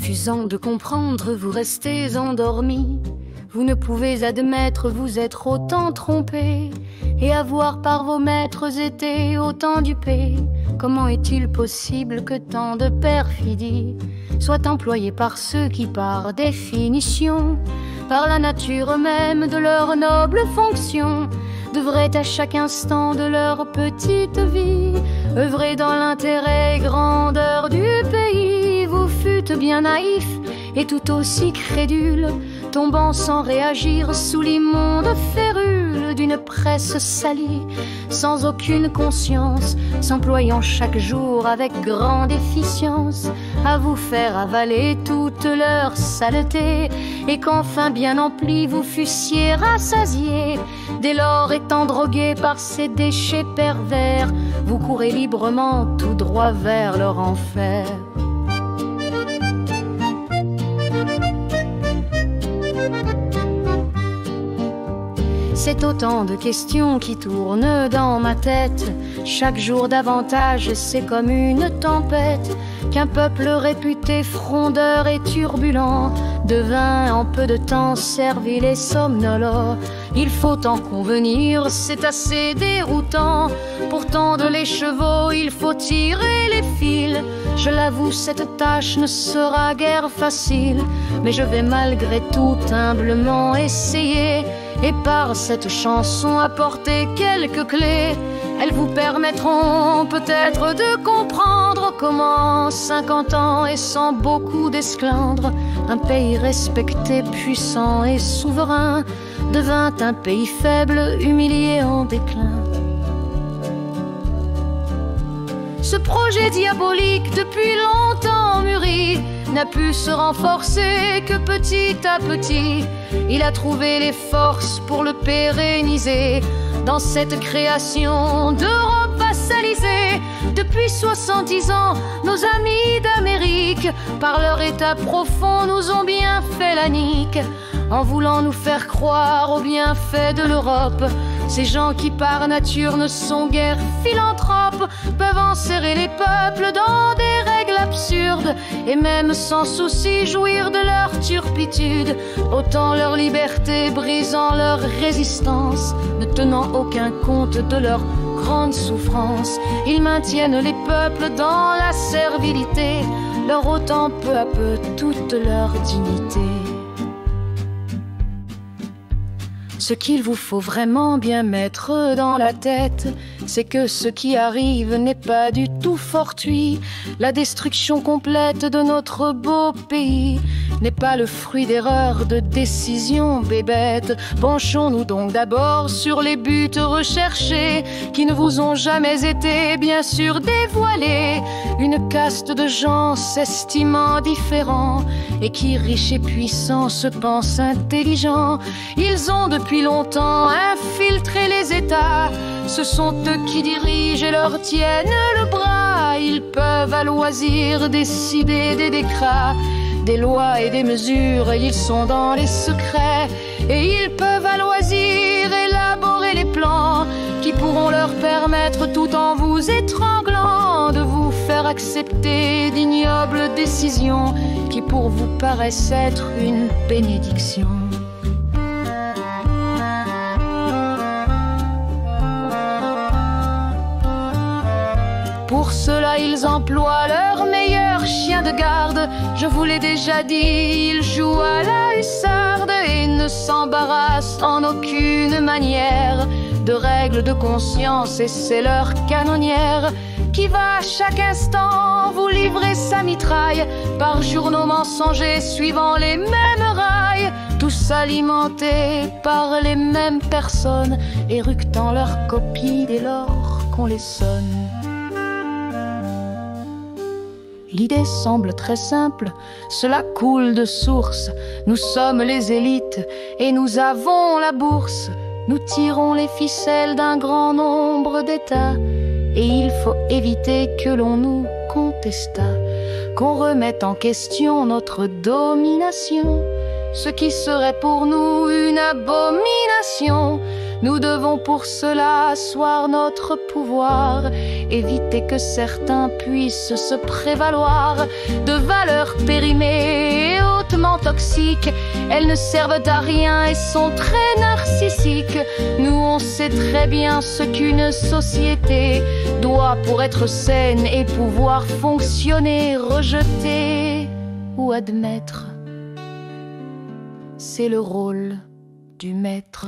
Refusant de comprendre, vous restez endormi. Vous ne pouvez admettre vous être autant trompé et avoir par vos maîtres été autant dupé. Comment est-il possible que tant de perfidie soit employée par ceux qui, par définition, par la nature même de leur noble fonction, devraient à chaque instant de leur petite vie œuvrer dans l'intérêt et grandeur du pays? Vous fûtes bien naïf et tout aussi crédule, tombant sans réagir sous l'immonde férule d'une presse salie, sans aucune conscience, s'employant chaque jour avec grande efficience à vous faire avaler toute leur saleté, et qu'enfin bien empli vous fussiez rassasiés. Dès lors, étant drogués par ces déchets pervers, vous courez librement tout droit vers leur enfer. C'est autant de questions qui tournent dans ma tête. Chaque jour davantage, c'est comme une tempête qu'un peuple réputé frondeur et turbulent devint en peu de temps servile et somnolent. Il faut en convenir, c'est assez déroutant. Pour tendre les chevaux, il faut tirer les fils. Je l'avoue, cette tâche ne sera guère facile, mais je vais malgré tout humblement essayer, et par cette chanson apporter quelques clés. Elles vous permettront peut-être de comprendre comment, 50 ans et sans beaucoup d'esclandre, un pays respecté, puissant et souverain devint un pays faible, humilié, en déclin. Ce projet diabolique depuis longtemps mûri n'a pu se renforcer que petit à petit. Il a trouvé les forces pour le pérenniser dans cette création d'Europe vassalisée. Depuis 70 ans, nos amis d'Amérique, par leur état profond, nous ont bien fait la nique, en voulant nous faire croire aux bienfaits de l'Europe. Ces gens qui par nature ne sont guère philanthropes peuvent enserrer les peuples dans des règles absurdes et même sans souci jouir de leur turpitude, ôtant leur liberté, brisant leur résistance, ne tenant aucun compte de leur grande souffrance. Ils maintiennent les peuples dans la servilité, leur ôtant peu à peu toute leur dignité. Ce qu'il vous faut vraiment bien mettre dans la tête, c'est que ce qui arrive n'est pas du tout fortuit. La destruction complète de notre beau pays n'est pas le fruit d'erreurs, de décisions bébêtes. Penchons-nous donc d'abord sur les buts recherchés, qui ne vous ont jamais été bien sûr dévoilés. Une caste de gens s'estimant différents et qui, riches et puissants, se pensent intelligents. Ils ont depuis longtemps infiltré les États. Ce sont eux qui dirigent et leur tiennent le bras. Ils peuvent à loisir décider des décrets, des lois et des mesures. Ils sont dans les secrets et ils peuvent à loisir élaborer les plans qui pourront leur permettre, tout en vous étranglant, de vous faire accepter d'ignobles décisions qui pour vous paraissent être une bénédiction. Pour cela, ils emploient leurs meilleurs chiens de garde. Je vous l'ai déjà dit, ils jouent à la hussarde et ne s'embarrassent en aucune manière de règles de conscience, et c'est leur canonnière qui va à chaque instant vous livrer sa mitraille par journaux mensongers suivant les mêmes rails, tous alimentés par les mêmes personnes, éructant leurs copies dès lors qu'on les sonne. L'idée semble très simple, cela coule de source. Nous sommes les élites et nous avons la bourse. Nous tirons les ficelles d'un grand nombre d'États, et il faut éviter que l'on nous contestât, qu'on remette en question notre domination, ce qui serait pour nous une abomination. Nous devons pour cela asseoir notre pouvoir, éviter que certains puissent se prévaloir de valeurs périmées et hautement toxiques. Elles ne servent à rien et sont très narcissiques. Nous, on sait très bien ce qu'une société doit pour être saine et pouvoir fonctionner. Rejeter ou admettre, c'est le rôle du maître.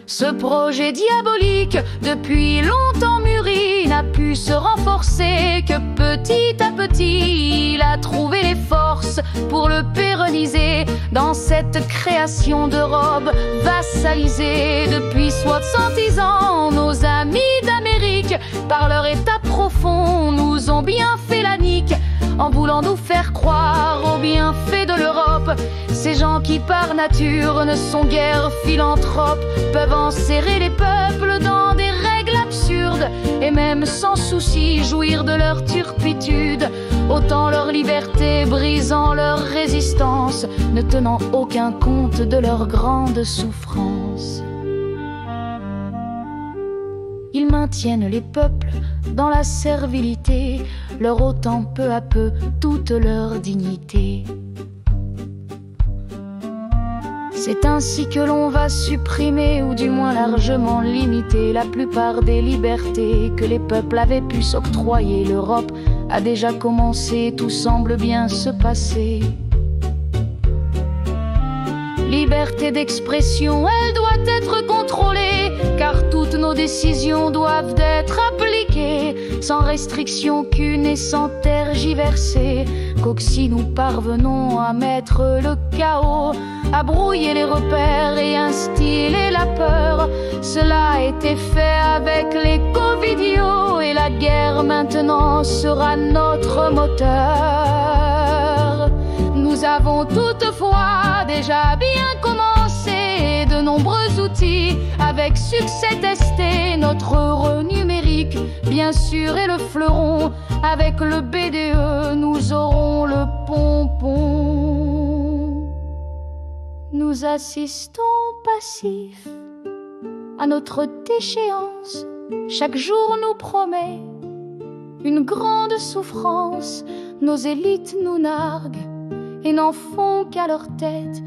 Ce projet diabolique, depuis longtemps mûri, n'a pu se renforcer que petit à petit. Il a trouvé les forces pour le pérenniser dans cette création de robes vassalisées. Depuis 70 ans, nos amis d'Amérique, par leur état profond, nous ont bien fait la nique, en voulant nous faire croire aux bienfaits de l'Europe. Ces gens qui par nature ne sont guère philanthropes peuvent enserrer les peuples dans des règles absurdes et même sans souci jouir de leur turpitude, ôtant leur liberté, brisant leur résistance, ne tenant aucun compte de leur grande souffrance. Ils maintiennent les peuples dans la servilité, leur ôtant peu à peu toute leur dignité. C'est ainsi que l'on va supprimer, ou du moins largement limiter, la plupart des libertés que les peuples avaient pu s'octroyer. L'Europe a déjà commencé, tout semble bien se passer. Liberté d'expression, elle doit être contrôlée, car toutes nos décisions doivent être appliquées, sans restriction aucune et sans tergiverser. Qu'auxi nous parvenons à mettre le chaos, à brouiller les repères et instiller la peur. Cela a été fait avec les covidios, et la guerre maintenant sera notre moteur. Nous avons toutefois déjà bien commencé, de nombreux outils avec succès testés. Notre euro numérique, bien sûr, est le fleuron. Avec le BDE, nous aurons le pompon. Nous assistons passifs à notre déchéance. Chaque jour nous promet une grande souffrance. Nos élites nous narguent et n'en font qu'à leur tête,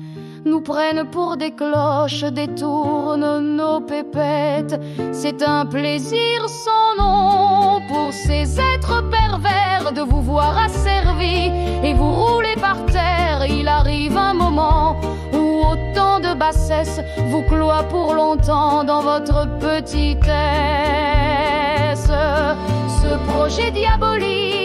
nous prennent pour des cloches, détournent nos pépettes. C'est un plaisir sans nom pour ces êtres pervers de vous voir asservis et vous rouler par terre. Il arrive un moment où autant de bassesse vous cloie pour longtemps dans votre petitesse. Ce projet diabolique